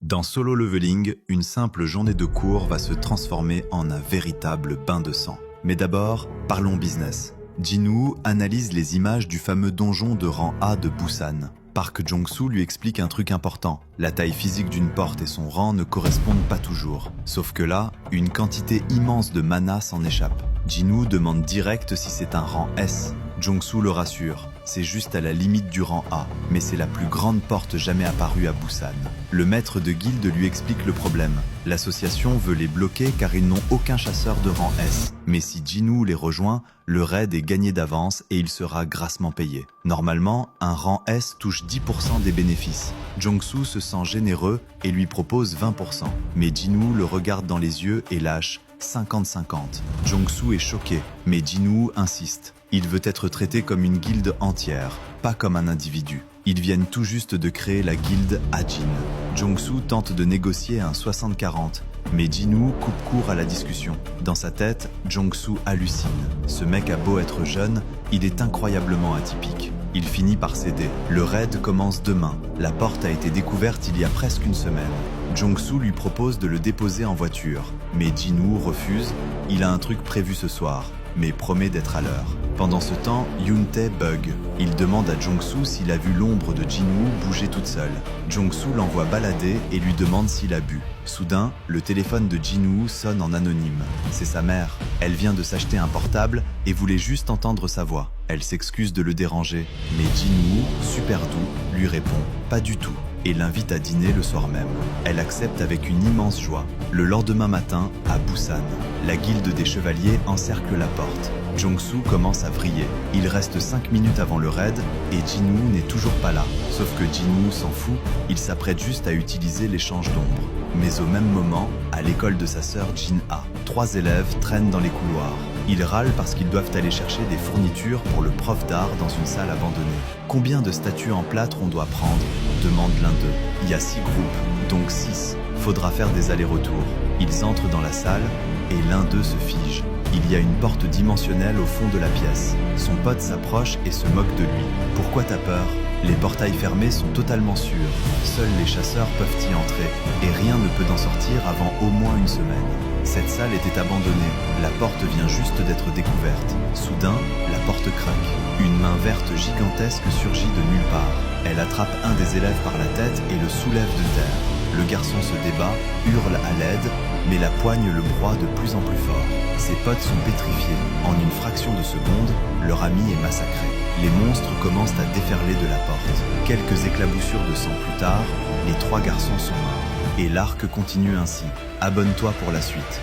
Dans Solo Leveling, une simple journée de cours va se transformer en un véritable bain de sang. Mais d'abord, parlons business. Jinwoo analyse les images du fameux donjon de rang A de Busan. Park Jong-soo lui explique un truc important. La taille physique d'une porte et son rang ne correspondent pas toujours. Sauf que là, une quantité immense de mana s'en échappe. Jinwoo demande direct si c'est un rang S. Jong-soo le rassure, c'est juste à la limite du rang A, mais c'est la plus grande porte jamais apparue à Busan. Le maître de guilde lui explique le problème. L'association veut les bloquer car ils n'ont aucun chasseur de rang S. Mais si Jinwoo les rejoint, le raid est gagné d'avance et il sera grassement payé. Normalement, un rang S touche 10% des bénéfices. Jong-soo se sent généreux et lui propose 20%. Mais Jinwoo le regarde dans les yeux et lâche 50-50. Jong-soo est choqué, mais Jinwoo insiste. Il veut être traité comme une guilde entière, pas comme un individu. Ils viennent tout juste de créer la guilde Ajin. Jong-soo tente de négocier un 60-40, mais Jinwoo coupe court à la discussion. Dans sa tête, Jong-soo hallucine. Ce mec a beau être jeune, il est incroyablement atypique. Il finit par céder. Le raid commence demain. La porte a été découverte il y a presque une semaine. Jong-soo lui propose de le déposer en voiture, mais Jinwoo refuse. Il a un truc prévu ce soir, mais promet d'être à l'heure. Pendant ce temps, Yoon-tae bug. Il demande à Jong-soo s'il a vu l'ombre de Jinwoo bouger toute seule. Jong-soo l'envoie balader et lui demande s'il a bu. Soudain, le téléphone de Jinwoo sonne en anonyme. C'est sa mère. Elle vient de s'acheter un portable et voulait juste entendre sa voix. Elle s'excuse de le déranger, mais Jinwoo, super doux, lui répond « pas du tout » et l'invite à dîner le soir même. Elle accepte avec une immense joie. Le lendemain matin, à Busan, la guilde des chevaliers encercle la porte. Jong-soo commence à vriller. Il reste 5 minutes avant le raid et Jinwoo n'est toujours pas là. Sauf que Jinwoo s'en fout, il s'apprête juste à utiliser l'échange d'ombre. Mais au même moment, à l'école de sa sœur Jin-ah, 3 élèves traînent dans les couloirs. Ils râlent parce qu'ils doivent aller chercher des fournitures pour le prof d'art dans une salle abandonnée. Combien de statues en plâtre on doit prendre ? Demande l'un d'eux. Il y a 6 groupes, donc 6. Faudra faire des allers-retours. Ils entrent dans la salle et l'un d'eux se fige. Il y a une porte dimensionnelle au fond de la pièce. Son pote s'approche et se moque de lui. Pourquoi t'as peur ? Les portails fermés sont totalement sûrs. Seuls les chasseurs peuvent y entrer et rien ne peut en sortir avant au moins une semaine. Cette salle était abandonnée. La porte vient juste d'être découverte. Soudain, la porte craque. Une main verte gigantesque surgit de nulle part. Elle attrape un des élèves par la tête et le soulève de terre. Le garçon se débat, hurle à l'aide, mais la poigne le broie de plus en plus fort. Ses potes sont pétrifiés. En une fraction de seconde, leur ami est massacré. Les monstres commencent à déferler de la porte. Quelques éclaboussures de sang plus tard, les 3 garçons sont morts. Et l'arc continue ainsi. Abonne-toi pour la suite.